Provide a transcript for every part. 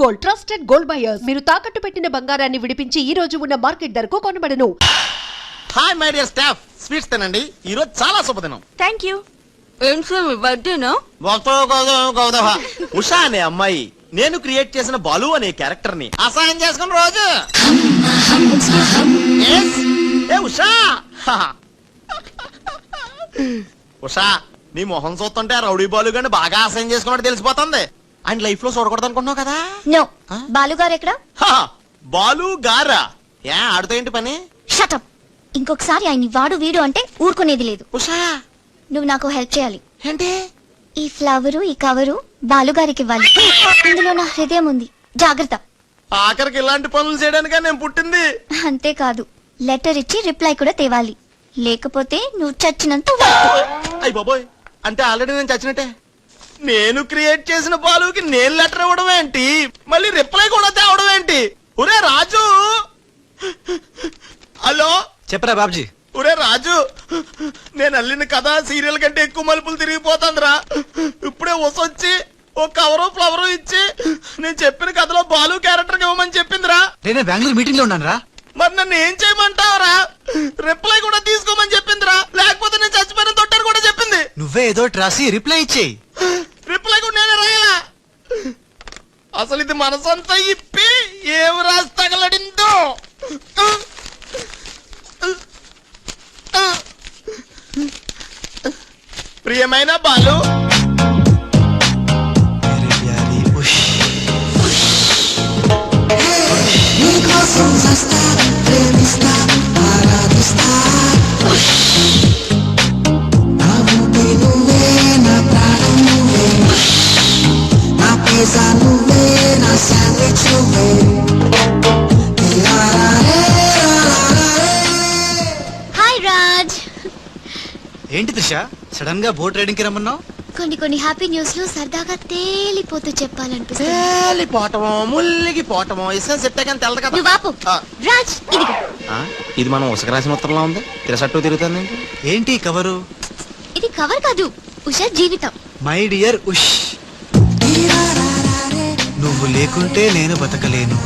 Gold, trusted gold buyers. మీరు తాకట్టు పెట్టిన బంగారాన్ని విడిపించి ఈ రోజు ఉన్న మార్కెట్ ధరకు కొనబడను. Hi my dear staff, sweets తినండి. ఈ రోజు చాలా శుభదినం. Thank you. ఏం సార్ మీ బర్త్డేనా? ఉషా అనే అమ్మాయి నేను క్రియేట్ చేసిన బాలు అనే క్యారెక్టర్ ని అసహ్యం చేసుకున్న రోజు. Yes? ఏ ఉషా ఉషా, నీ మొహం చూస్తుంటే రౌడీ బాలు గాని బాగా అసహ్యం చేసుకున్నట్టు తెలిసిపోతుంది. ఆయన లైఫ్ లో చూడకూడదు అనుకుంటున్నావు కదా? నో. బాలుగారు ఎక్కడ? బాలు గారా? ఏ ఆడుతో ఏంటి పని? షటప్. ఇంకొకసారి ఆయన్ని వాడు వీడు అంటే ఊరుకునేది లేదు. ఉషా, నువ్వు నాకు హెల్ప్ చేయాలి. ఏంటి? ఈ ఫ్లవరు ఈ కవరు బాలుగారికి ఇవ్వాలి. ఇందులో నా హృదయం ఉంది, జాగ్రత్త. ఆఖరికి ఇలాంటి పనులు చేయడానికే నేను పుట్టింది. అంతేకాదు, లెటర్ ఇచ్చి రిప్లై కూడా తేవాలి. లేకపోతే నువ్వు చచ్చినంత. అయ్య బాబోయ్, అంటే ఆల్రెడీ నేను చచ్చినట్టే. నేను క్రియేట్ చేసిన బాలుకి నేను లెటర్ ఇవ్వడం ఏంటి, మళ్ళీ రిప్లై కూడా తేవడం ఏంటి? ఒరే రాజు, హలో చెప్పరా బాబ్జీ. ఒరే రాజు, నేను అల్లిన కథ సీరియల్ కంటే ఎక్కువ మలుపులు తిరిగిపోతుందిరా. ఇప్పుడే వసొచ్చి ఓ కవరు ఫ్లవరు ఇచ్చి నేను చెప్పిన కథలో బాలు క్యారెక్టర్ ఇవ్వమని చెప్పిందిరా. నేను బెంగళూరు మీటింగ్ లో ఉన్నాను రా. మరి నన్ను ఏం చేయమంటావరా? రిప్లై కూడా తీసుకోమని చెప్పిందిరా, లేకపోతే నేను చచ్చిపోయిన తొట్టని కూడా చెప్పింది. నువ్వే ఏదో రాసి రిప్లై ఇచ్చేయి. రిప్లై కూడా నేనే రాయాలా? అసలు ఇది మనసంతా ఇప్పి ఏం రాసి తగలడిందో. ప్రియమైన బాలు, హాయ్ రాజ్. ఏంటి త్రిష, సడన్ గా బోట్ రైడింగ్ కి రమ్మన్నావు? కొన్ని హ్యాపీ న్యూస్ లు సరదాగా తేలిపోతూ చెప్పాలనిపిస్తుంది. తేలిపోవటమో ముల్లిగిపోవటమో ఇష్టం సెట్ కానీ తెలదు కదా. నువ్వు ఆపు. రాజ్, ఇదిగో. ఇది మనం ఉసక రాసిన ఉత్తరంలో ఉంది. తిరసట్టు తిరుగుతుంది. ఏంటి కవరు? ఇది కవర్ కాదు, ఉషా జీవితం. మై డియర్ ఉష్, నువ్వు లేకుంటే నేను బతకలేను.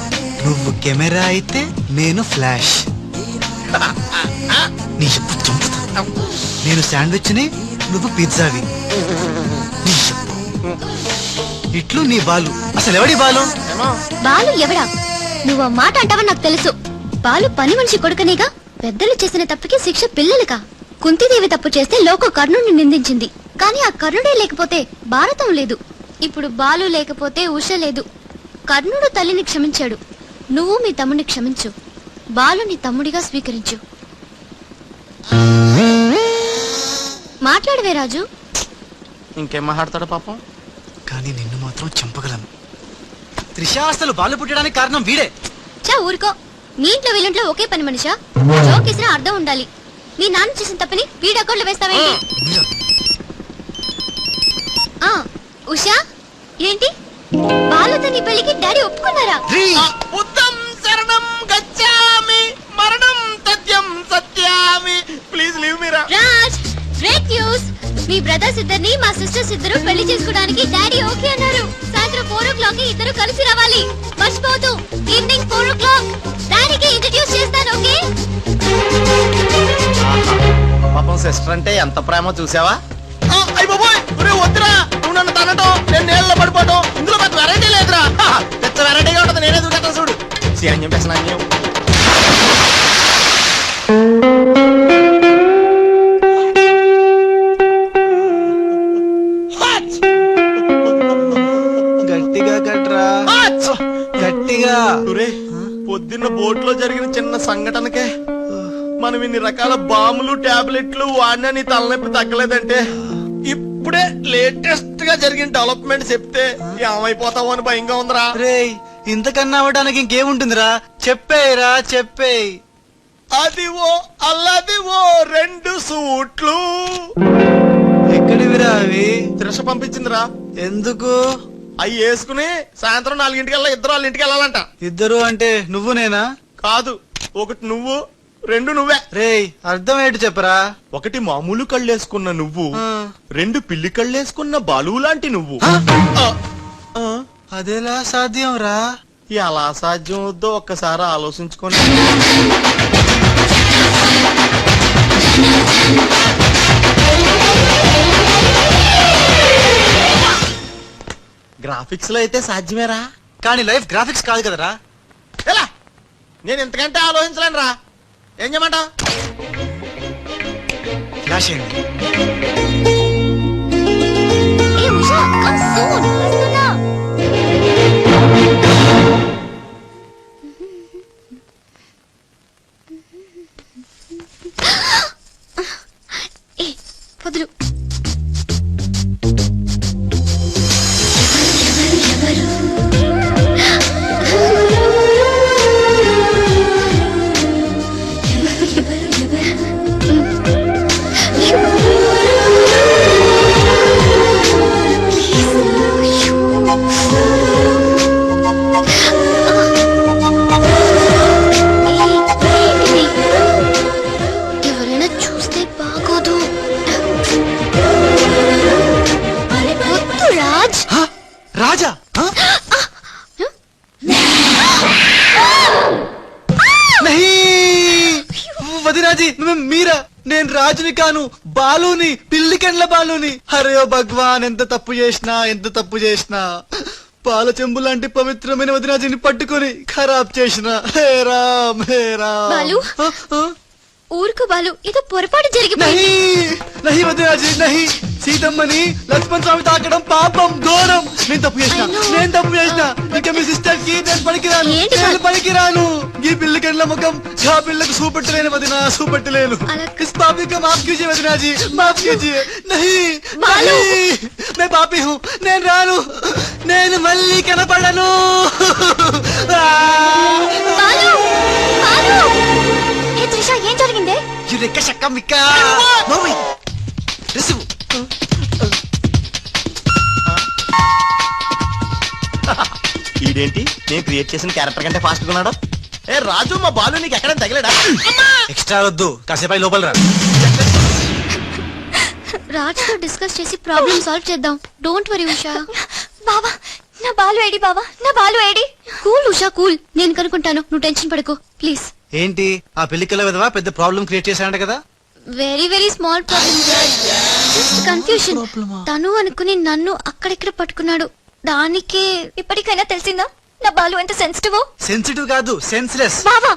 నువ్వు కెమెరా అయితే నేను ఫ్లాష్. నీ చెప్పు చంపుతా. నేను శాండ్విచ్ ని, నువ్వు పిజ్జావి. నీ చెప్పు. ఇట్లు నీ బాలు. అసలు ఎవడి బాలు? బాలు ఎవడా? నువ్వు ఆ మాట అంటావని నాకు తెలుసు. బాలు పని మనిషి కొడుకనేగా. పెద్దలు చేసిన తప్పుకి శిక్ష పిల్లలుగా. కుంతిదేవి తప్పు చేస్తే లోక కర్ణుడిని నిందించింది. కానీ ఆ కర్ణుడే లేకపోతే భారతం లేదు. ఇప్పుడు బాలు లేకపోతే ఉష లేదు. కర్ణుడు తల్లిని క్షమించాడు, నువ్వు మీ తమ్ముడిని క్షమించు. బాలు నీ తమ్ముడిగా స్వీకరించు. మాట్లాడవే రాజు. ఇంకేం మాట్లాడతాడు పాపం. కానీ నిన్ను మాత్రం చంపగలను. త్రిష, అసలు బాలు పుట్టడానికి కారణం వీడే. చా ఊరుకో. మీ ఇంట్లో వీళ్ళంట్లో ఒకే పని మనిషా? జోకేసినా అర్థం ఉండాలి. మీ నాన్న చేసిన తప్పని వీడి అకౌంట్లో వేస్తావేంటి? ఉషా, ఏంటి బాలుతో నీ పెళ్లికి డాడీ ఒప్పుకున్నారా? బుద్ధం శరణం గచ్ఛామి, మరణం తథ్యం సత్యామి. ప్లీజ్ లీవ్ మీ రా. Raj, great news. మీ బ్రదర్స్ ఇద్దరిని మా సిస్టర్స్ ఇద్దరు పెళ్లి చేసుకోవడానికి డాడీ ఓకే అన్నారు. సాయంత్రం 4 o'clock ఇద్దరు కలిసి రావాలి. మర్చిపోవద్దు, ఈవినింగ్ 4 o'clock. డాడీకి ఇంట్రడ్యూస్ చేస్తాను, ఓకే? పాపం సిస్టర్ అంటే ఎంత ప్రేమో చూసావా? అయ్య బాబోయ్, వద్దురా. నువ్వు నన్ను తనటం, నేను నీళ్ళలో పడిపోవటం, ఇందులో పెద్ద వెరైటీ లేదురా. పెద్ద వెరైటీగా ఉంటుంది. నేనే దూకెత్తాను చూడు. శ్రీఅన్యం పెసనాన్యం. గట్టిగా కట్రా, గట్టిగా. పొద్దున్న బోట్ లో జరిగిన చిన్న సంఘటనకే మనం ఇన్ని రకాల బాంబులు టాబ్లెట్లు వాడినా నీ తలనొప్పి తగ్గలేదంటే, ఇప్పుడే లేటెస్ట్ గా జరిగిన డెవలప్మెంట్ చెప్తే ఏమైపోతావు అని భయంగా ఉందిరా. రేయ్, ఇంతకన్నా అవ్వడానికి ఇంకేముంటుందిరా? చెప్పేరా, చెప్పేయ్. అదివో అల్లదివో 2 సూట్లు. ఎక్కడివిరా అవి? త్రిష పంపించిందిరా. ఎందుకు? అవి వేసుకుని సాయంత్రం 4 ఇద్దరు వాళ్ళ ఇంటికి వెళ్ళాలంట. ఇద్దరు అంటే నువ్వు నేనా? కాదు, ఒకటి నువ్వు, 2 నువ్వే. రేయ్, అర్థం ఏంటి చెప్పరా? ఒకటి మామూలు కళ్ళేసుకున్న నువ్వు, 2 పిల్లి కళ్ళేసుకున్న బాలు లాంటి నువ్వు. అదేలా సాధ్యం రా? ఎలా సాధ్యం అవుద్దో ఒక్కసారి ఆలోచించుకోండి. గ్రాఫిక్స్ లో అయితే సాధ్యమేరా, కానీ లైఫ్ గ్రాఫిక్స్ కాదు కదరా. ఎలా నేను ఇంతకంటే ఆలోచించలేను రా. ఏం చేయమంటావు? ఫ్లాష్ అయింది. ఏ ఉషా, come soon. వస్తున్నా. ఏ వదులు. ఎవరైనా చూస్తే బాగోదు. వద్దు రాజ్. హ? రాజా హ? నహీ! వదినాజీ మీరా? నేను రాజుని కాను, బాలుని, పిల్లికెండ్ల బాలుని. అరే ఓ భగవాన్, ఎంత తప్పు చేసినా పాల చెంబు లాంటి పవిత్రమైన వదినాజీని పట్టుకొని ఖరాబ్ చేసిన. హే రామ్, హే రామ్. బాలు? హ? హ? ఊరుకు బాలు, ఏదో పొరపాటు జరిగిపోయింది. నహి వదినాజీ నహి. సీతమ్మని లక్ష్మణ్ స్వామి తాకడం పాపం, ఘోరం. నేను తప్పు చేసిన. ఇంకా మీ సిస్టర్ కి నేను పనికిరాను. ఈ పిల్లకెళ్ళ ముఖం ఆ పిల్లకు చూపెట్టలేను వదినా, చూపెట్టలేను. इस पापी को माफ कीजिए वदनाजी, माफ कीजिए. नहीं नहीं, मैं पापी हूँ. నేను రాను, నేను మళ్ళీ కనపడను. బాలు! బాలు! ఏ త్రిష, ఏం జరిగిందే? యురెక్క షక్క మిక్క మమ్మీ రిసివ్. ఈడేంటి నేను క్రియేట్ చేసిన క్యారెక్టర్ కంటే ఫాస్ట్ గా ఉన్నాడు? ఏ రాజు, మా బాలు నీకు ఎక్కడ తగిలేడా? ఎక్స్ట్రా వద్దు, కాసేపు లోపల రా. రాజుతో డిస్కస్ చేసి ప్రాబ్లం సాల్వ్ చేద్దాం. Don't worry Usha. బావా, నా బాలు ఏడి? బావా, నా Balu AD? Cool Usha, cool. నేను కనుక్కుంటాను, నువ్వు టెన్షన్ పడకు ప్లీజ్. ఏంటి ఆ పెళ్లికల విధవా పెద్ద ప్రాబ్లం క్రియేట్ చేశాడంట కదా? Very very small problem, just confusion. తను అనుకుని నన్ను అక్కడిక్కడ పట్టుకున్నాడు. దానికే ఇప్పటికైనా తెలిసిందా నా బాలు ఎంత సెన్సిటివ్? సెన్సిటివ్ కాదు, సెన్స్లెస్. బావా,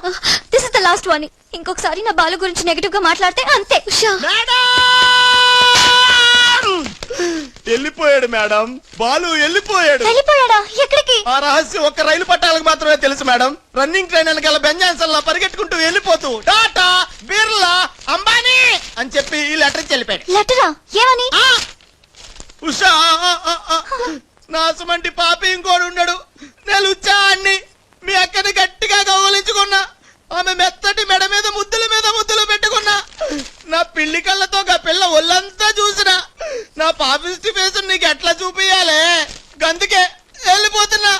this is the last warning. ఇంకొకసారి నా బాలు గురించి నెగటివ్ గా మాట్లాడితే అంతే. ఉషా, వెళ్ళిపోయాడు మేడం, బాలు వెళ్ళిపోయాడు. వెళ్ళిపోయాడా? ఎక్కడికి? ఆ రహస్యం ఒక్క రైలు పట్టాలకు మాత్రమే తెలుసు మేడం. రన్నింగ్ ట్రైన్ వెనకాల బెంజాన్సన్ లా పరిగెట్టుకుంటూ వెళ్ళిపోతూ టాటా, బిర్లా, అంబానీ అని చెప్పి ఈ లెటర్ ఇచ్చి వెళ్ళిపోయాడు. లెటరా? ఏమని? ఉషా, నాసుమంటి పాపి ఇంకోడు ఉన్నాడు. నేను ఉచ్చాన్ని మీ అక్కని గట్టిగా గౌరవించుకున్నా. ఆమె మెత్తటి మెడ మీద ముద్దులు పెట్టుకున్నా. నా పిల్లి కళ్ళతో ఆ పిల్ల ఒళ్ళంతా చూసినా. నా పాపిస్టి ఫేస్ నీకు ఎట్లా చూపియాలే? గందుకే వెళ్ళిపోతున్నా.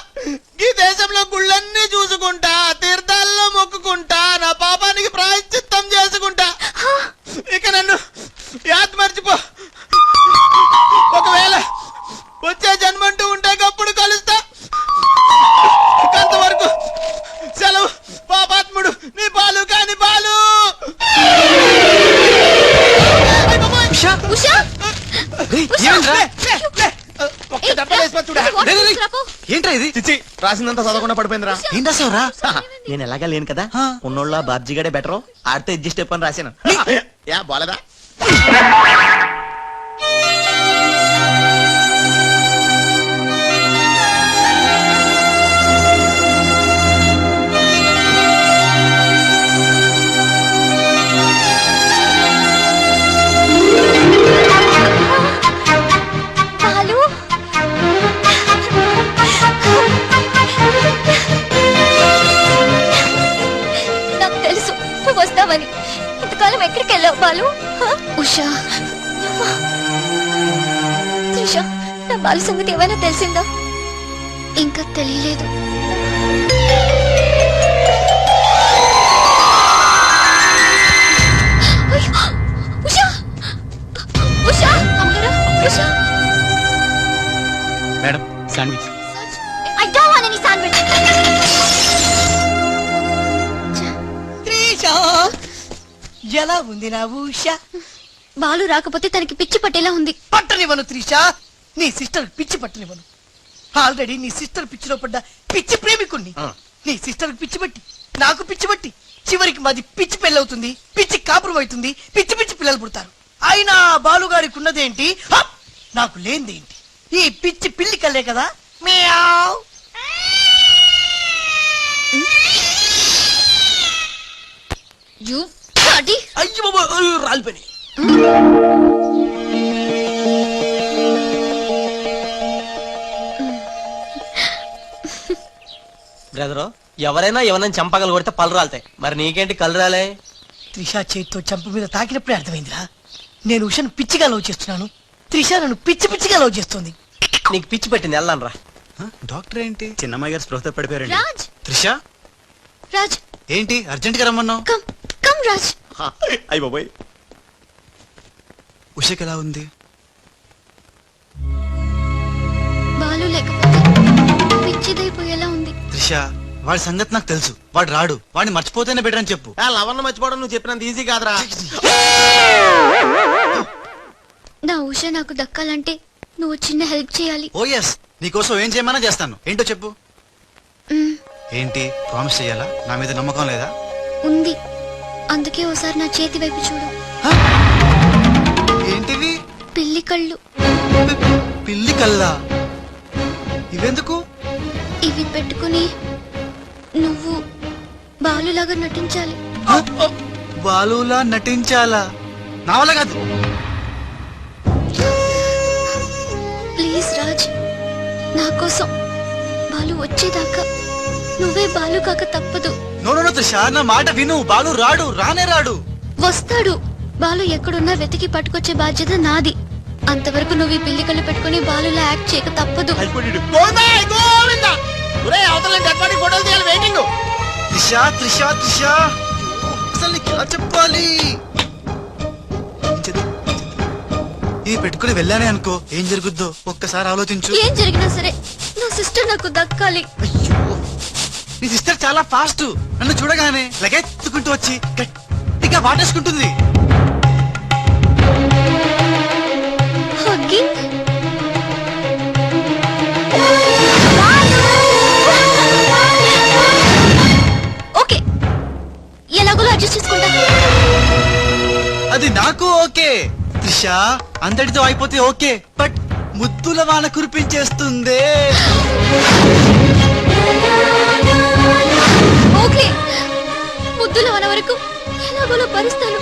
ఈ దేశంలో గుళ్ళన్నీ చూసుకుంటా, తీర్థాల్లో మొక్కుకుంటా, నా పాపానికి ప్రాయశ్చిత్తం చేసుకుంటా. ఇక నన్ను యాద్ మర్చిపో. ఒకవేళ వచ్చే జన్మంటూ ఉంటే అప్పుడు కలుస్తా. అంతవరకు సెలవు. పాపాత్ముడు నీ బాలు కాని బాలు. ఉషా! ఉషా! ఒక్క దెబ్బ వేసి చూడా. ఏంట్రా ఇది? చిచ్చి, రాసిందంతా చదవకుండా పడిపోయిందిరా. ఏం రాసావురా? నేను ఎలాగా లేను కదా, ఆ. ఉన్నోళ్ళ బాబ్జీగాడే బెటర్, ఆడితే అడ్జస్ట్ అయిపోయి రాశాను. యా బాలేదా? బాలు! నాకు తెలుసు నువ్వు వస్తావని. ఇంతకాలం ఎక్కడికి వెళ్ళావు బాలు? ఉషా, త్రిష, నా బాలు సంగతి ఏమైనా తెలిసిందా? ఇంకా తెలియలేదు. ఉషా! ఉషా! అమ్మగారా, ఉషా! Madam sandwich. సచ్ ఎలా ఉంది నా ఊష? బాలు రాకపోతే తనకి పిచ్చి పట్టేలా ఉంది. పట్టనివ్వను త్రిష, నీ సిస్టర్ పిచ్చి పట్టనివ్వను. ఆల్రెడీ నీ సిస్టర్ పిచ్చిలో పడ్డ పిచ్చి ప్రేమికుణ్ణి. నీ సిస్టర్ పిచ్చి పట్టి నాకు పిచ్చి పట్టి చివరికి మాది పిచ్చి పెళ్ళవుతుంది, పిచ్చి కాపురం అవుతుంది, పిచ్చి పిచ్చి పిల్లలు పుడతారు. అయినా బాలుగాడికి ఉన్నదేంటి, నాకు లేనిదేంటి? ఈ పిచ్చి పిల్లి కల్లే కదా. మియావ్. You bloody. అయ్యో బాబా, రాలిపోయి. బ్రదరు, ఎవరైనా ఎవరైనా చంపగలు కొడితే పళ్ళు రాలుతాయి, మరి నీకేంటి కళ్ళు రాలే? త్రిష చేతితో చంప మీద తాకినప్పుడే అర్థమైందిరా. నేను ఉషను పిచ్చిగా లవ్ చేస్తున్నాను, త్రిష నన్ను పిచ్చి పిచ్చిగా లవ్ చేస్తుంది. నీకు పిచ్చి పెట్టింది, వెళ్ళను రా. డాక్టర్ ఏంటి చిన్నమ్మాయి గారు స్పృహతో పడిపోయారండి. రాజ్, త్రిష రాజ్, ఏంటి అర్జెంట్ గా రమ్మన్నావు? Come, come Raj. అయ్యి బాబాయ్, ఉషకి ఎలా ఉంది? బాలు లేకపోతే పిచ్చిదైపోయేలా ఉంది. త్రిష వాడి సంగతి నాకు తెలుసు, వాడు రాడు, వాడిని మర్చిపోతేనే బెటర్ అని చెప్పు. ఆ లవర్ను మర్చిపోవడం నువ్వు చెప్పినంత ఈజీ కాదురా. నా ఉష నాకు దక్కాలంటే నువ్వు చిన్న హెల్ప్ చేయాలి. ఓ ఎస్, నీకోసం ఏం చేయమన్నా చేస్తాను. ఏంటో చెప్పు. మ్, ఏంటి ప్రామిస్ చెయ్యాలా? నా మీద నమ్మకం లేదా? ఉంది. అందుకే ఓసారి నా చేతి వైపు చూడు. ఏంటివి? పిల్లి కళ్ళు. పిల్లి కల్లా? ఇవెందుకు? ఇవి పెట్టుకుని నువ్వు బాలులాగా నటించాలి. బాలులా నటించాలా? నా వల్ల కాదు. ప్లీజ్ రాజ్, నా కోసం బాలు వచ్చేదాకా నువ్వే బాలు కాక తప్పదు. నో నో నో త్రిష, నా మాట విను. బాలు రాడు, రానే రాడు. వస్తాడు. బాలు ఎక్కడున్నా వెతికి పట్టుకొచ్చే బాధ్యత నాది. అంతవరకు నువ్వు ఈ పిల్లి కళ్ళు పెట్టుకుని బాలులా యాక్ట్ చేయక తప్పదు. త్రిష త్రిష త్రిష, అసలు నీకు ఎలా చెప్పాలి? ఇది పెట్టుకుని వెళ్ళానే అనుకో, ఏం జరుగుద్దో ఒక్కసారి ఆలోచించు. ఏం జరిగినా సరే నా సిస్టర్ నాకు దక్కాలి. అయ్యో, నీ సిస్టర్ చాలా ఫాస్ట్. నన్ను చూడగానే లగెత్తుకుంటూ వచ్చి గట్టిగా వాటేసుకుంటుంది. హగ్గింగ్. ఓకే, ఎలాగోలా అడ్జస్ట్ చేసుకుంటా. అది నాకు ఓకే త్రిష, అంతటితో అయిపోతే ఓకే. బట్ ముద్దుల వాన కురిపించేస్తుందే. ఓకే, ముద్దుల వన వరకు ఎలాగోలా భరిస్తాను.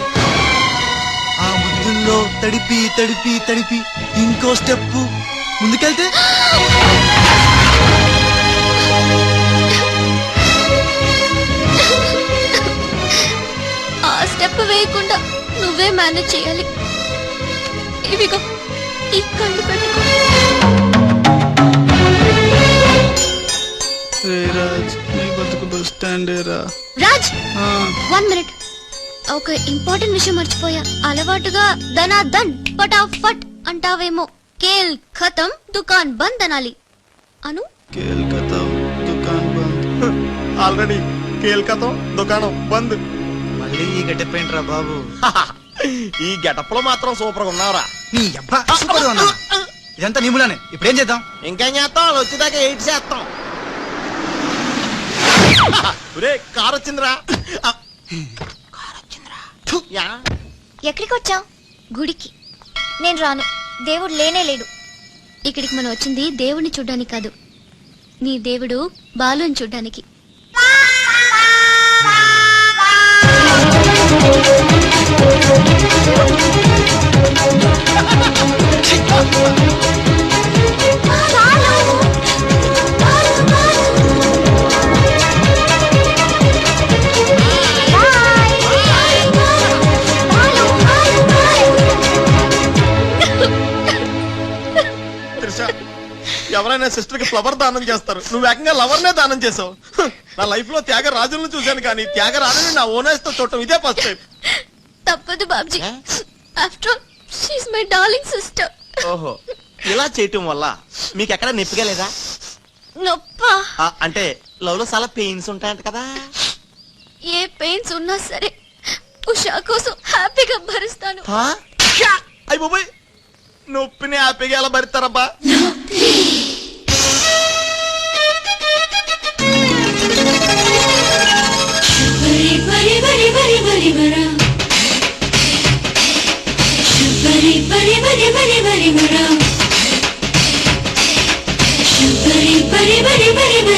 ఆ ముద్దుల్లో తడిపి తడిపి తడిపి ఇంకో స్టెప్ ముందుకెళ్తే ఆ స్టెప్ వేయకుండా నువ్వే మేనేజ్ చేయాలి. ఇవిగో ఈ కళ్ళు పెట్టుకో. రాజ్, 1 మినిట్. ఒక ఇంపార్టెంట్ విషయం మర్చిపోయా. అలవాటుగా ధనాధన్ ఫటాఫట్ అంటావేమో. కేల్ ఖతం దుకాన్ బంద్ అనాలి. అను ఆల్రెడీ కేల్కతో దుకాణం బంద్. మళ్ళీ ఈ గట్టెప్పేంట్రా బాబు? ఈ గెటప్ లో మాత్రం సూపర్ గా ఉన్నావురా. నీ అబ్బా సూపర్ గా ఉన్నా. ఇదంతా నిములానే. ఇప్పుడేం చేద్దాం? ఇంకేం చేస్తాం, వాళ్ళు వచ్చేదాకా 8 చేస్తాం. ఒరే కార్ వచ్చిందిరా. యా. ఎక్కడికి వచ్చావు? గుడికి. నేను రాను, దేవుడు లేనే లేడు. ఇక్కడికి మనం వచ్చింది దేవుడిని చూడ్డానికి కాదు, నీ దేవుడు బాలుని చూడ్డానికి. తెలుసా, ఎవరైనా సిస్టర్ కి ఫ్లవర్ దానం చేస్తారు, నువ్వు ఏకంగా లవర్ నే దానం చేసావు. నా లైఫ్ లో త్యాగరాజులను చూశాను కానీ త్యాగరాజుని నా ఓనర్స్ తో చూడటం ఇదే ఫస్ట్ టైం. తప్పదు Babji, after all she is my darling sister. ఓహో, ఇలా చేయటం వల్ల మీకు ఎక్కడ నొప్పిగా లేదా? నొప్పా? అంటే లవ్ లో చాలా పెయిన్స్ ఉంటాయంట కదా. ఏ పెయిన్స్ ఉన్నా సరే ఉషా కోసం హ్యాపీగా భరిస్తాను. అయ్యి బాబోయ్, నొప్పిని హ్యాపీగా ఎలా భరిస్తారబ్బా? బరి బరి బరి బరి బరి బరి